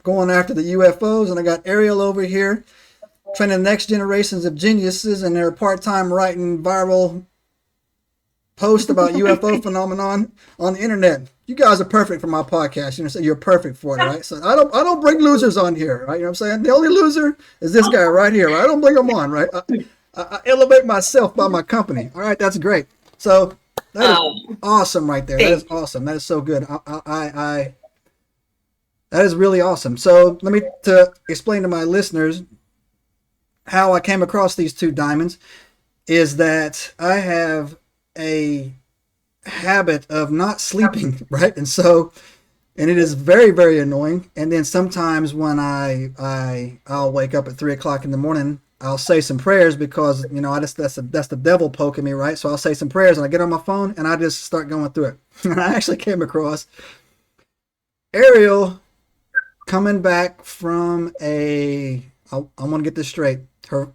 going after the UFOs, and I got Ariel over here training the next generations of geniuses, and they're part-time writing viral posts about UFO phenomenon on the internet. You guys are perfect for my podcast. You know, so you're perfect for it, right? So I don't bring losers on here, right? You know what I'm saying? The only loser is this guy right here. Right? I don't bring him on, right? I elevate myself by my company. All right, that's great. So that is awesome right there. That is awesome. That is so good. That is really awesome. So let me to explain to my listeners how I came across these two diamonds is that I have a habit of not sleeping, right? And it is very, very annoying. And then sometimes when I'll wake up at 3:00 in the morning, I'll say some prayers because, you know, that's the devil poking me, right? So I'll say some prayers and I get on my phone and I just start going through it. And I actually came across Ariel coming back from I want to get this straight.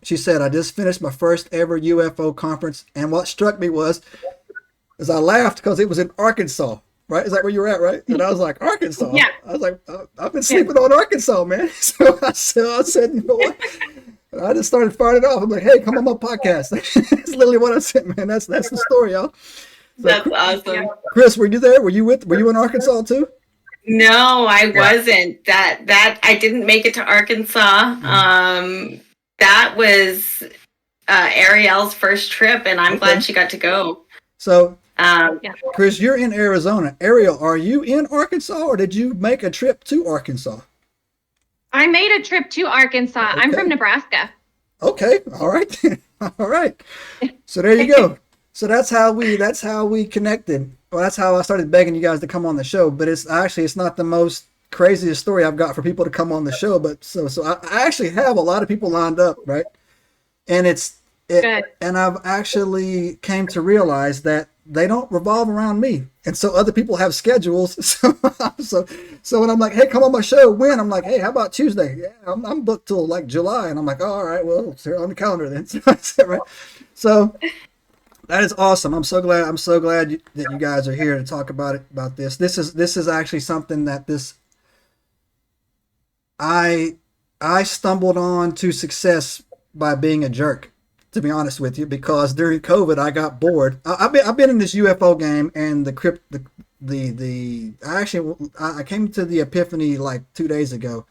She said, I just finished my first ever UFO conference. And what struck me was I laughed because it was in Arkansas, right? Is that where you're at, right? And I was like, Arkansas? Yeah. I was like, I've been sleeping on Arkansas, man. So I said, you know what? I just started firing it off. I'm like, hey, come on my podcast. That's literally what I said, man. That's the story, y'all. So, that's awesome. Chris, were you there? Were you in Arkansas too? No, I wasn't. That I didn't make it to Arkansas. That was Ariel's first trip, and I'm glad she got to go. So, Chris, you're in Arizona. Ariel, are you in Arkansas, or did you make a trip to Arkansas? I made a trip to Arkansas. Okay. I'm from Nebraska. Okay, all right, all right. So there you go. So that's how we connected. Well, that's how I started begging you guys to come on the show. But it's not the most craziest story I've got for people to come on the show. But so I actually have a lot of people lined up, right? And and I've actually came to realize that they don't revolve around me, and so other people have schedules. So when I'm like, hey, come on my show, when? I'm like, hey, how about Tuesday? Yeah, I'm booked till like July, and I'm like, oh, all right, well, it's on the calendar then. Right? So that is awesome. I'm so glad that you guys are here to talk about this. This is actually something that I stumbled on to success by being a jerk, to be honest with you, because during COVID I got bored. I've been in this UFO game, and I came to the epiphany like 2 days ago.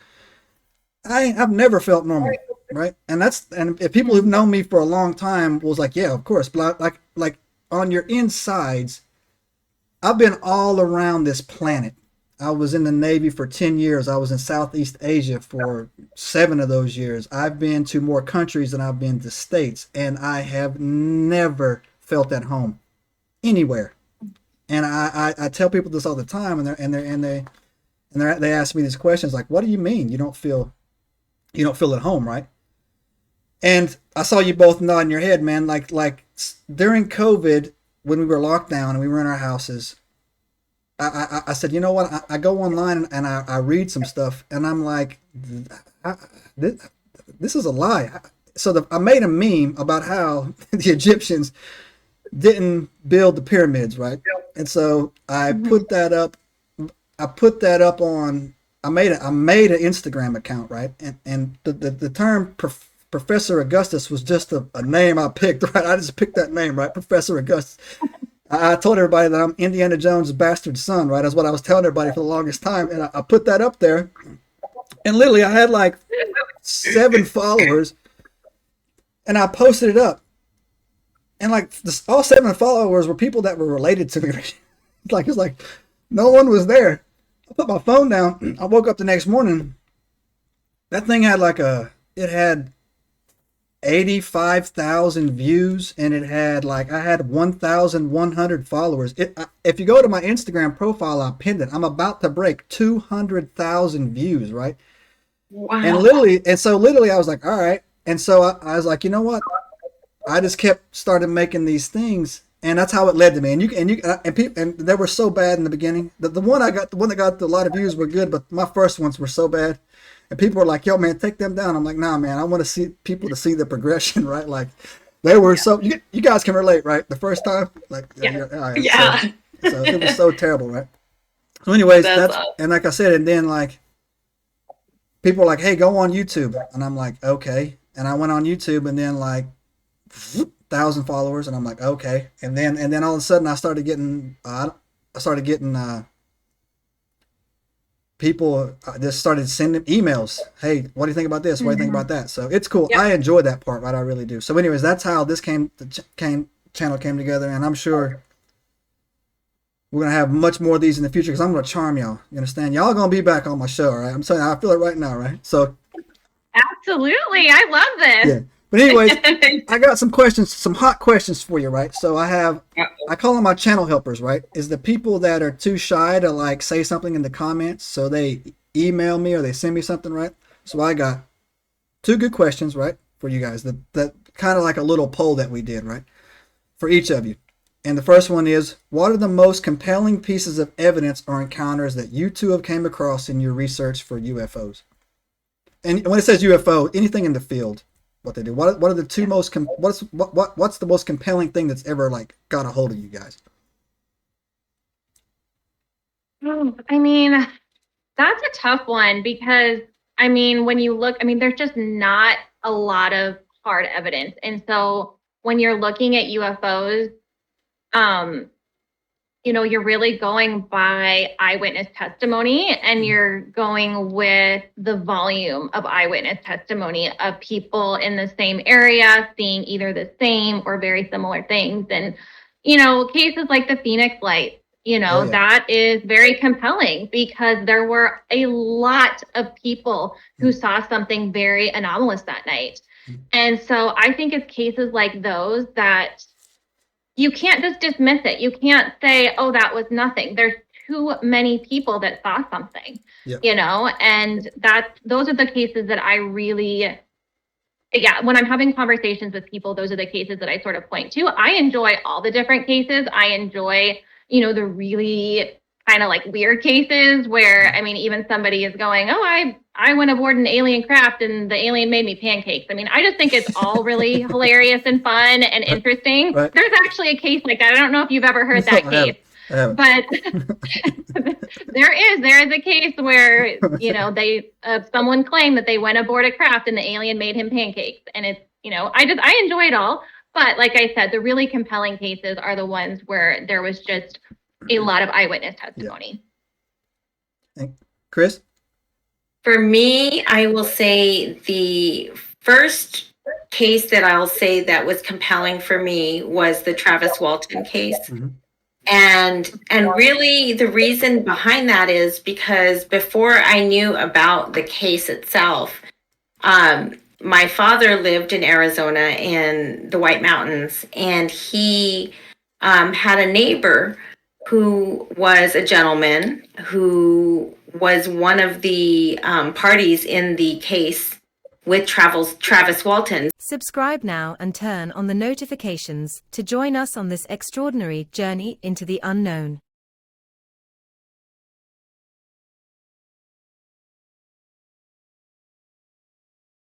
I've never felt normal, right? And if people who've known me for a long time was like, yeah, of course, but like on your insides, I've been all around this planet. I was in the Navy for 10 years. I was in Southeast Asia for 7 of those years. I've been to more countries than I've been to states, and I have never felt at home anywhere. And I tell people this all the time, and they ask me these questions like, "What do you mean you don't feel at home, right?" And I saw you both nodding your head, man. Like during COVID, when we were locked down and we were in our houses, I said, you know what? I go online and I read some stuff, and I'm like, this is a lie. So I made a meme about how the Egyptians didn't build the pyramids, right? And so I put that up. I made an Instagram account, right? And the term Professor Augustus was just a name I picked, right? I just picked that name, right? Professor Augustus. I told everybody that I'm Indiana Jones' bastard son, right? That's what I was telling everybody for the longest time. And I put that up there. And literally I had like 7 followers, and I posted it up. And like all 7 followers were people that were related to me. It's like no one was there. I put my phone down. I woke up the next morning. That thing had it had 85,000 views, and I had 1,100 followers. If you go to my Instagram profile, I pinned it. I'm about to break 200,000 views, right? Wow. And so literally I was like, all right. And so I was like, you know what? I just started making these things, and that's how it led to me. And they were so bad in the beginning. The one that got a lot of views were good, but my first ones were so bad. And people were like, yo, man, take them down. I'm like, nah, man, I want to see people to see the progression, right? Like, they were you guys can relate, right? The first time? Like, yeah. So it was so terrible, right? So anyways, and like I said, and then like, people are like, hey, go on YouTube. And I'm like, okay. And I went on YouTube, and then like 1,000 followers, and I'm like, okay. And then all of a sudden I started getting people just started sending emails. Hey, what do you think about this? What do you think about that? So it's cool. Yep. I enjoy that part, right? I really do. So anyways, that's how this channel came together, and I'm sure we're gonna have much more of these in the future, because I'm gonna charm y'all. You understand? Y'all gonna be back on my show, all right? I'm saying, I feel it right now, right? So Absolutely. I love this. yeah. But anyways, I got some questions, some hot questions for you, right? So I call them my channel helpers, right? Is the people that are too shy to like say something in the comments, so they email me or they send me something, right? So I got 2 good questions, right, for you guys. That kind of like a little poll that we did, right, for each of you. And the first one is, what are the most compelling pieces of evidence or encounters that you two have came across in your research for UFOs? And when it says UFO, anything in the field, what they do. What are the two most what's the most compelling thing that's ever like got a hold of you guys? I mean, that's a tough one because, I mean, when you look, I mean, there's just not a lot of hard evidence. And so when you're looking at UFOs, you know, you're really going by eyewitness testimony, and you're going with the volume of eyewitness testimony of people in the same area seeing either the same or very similar things. And, you know, cases like the Phoenix Lights, you know, that is very compelling because there were a lot of people who saw something very anomalous that night. And so I think it's cases like those that you can't just dismiss it. You can't say, oh, that was nothing. There's too many people that saw something, you know, and those are the cases that I really, when I'm having conversations with people, those are the cases that I sort of point to. I enjoy all the different cases. I enjoy, you know, the really kind of like weird cases where, I mean, even somebody is going, oh, I went aboard an alien craft and the alien made me pancakes. I mean, I just think it's all really hilarious and fun and interesting. Right. There's actually a case like that. I don't know if you've ever heard that case, but there is a case where, you know, someone claimed that they went aboard a craft and the alien made him pancakes. And it's, you know, I enjoy it all. But like I said, the really compelling cases are the ones where there was just a lot of eyewitness testimony. Yeah. Chris? For me, I will say the first case that I'll say that was compelling for me was the Travis Walton case. Mm-hmm. And really the reason behind that is because before I knew about the case itself, my father lived in Arizona in the White Mountains, and he had a neighbor who was a gentleman who was one of the parties in the case with Travis Walton. Subscribe now and turn on the notifications to join us on this extraordinary journey into the unknown.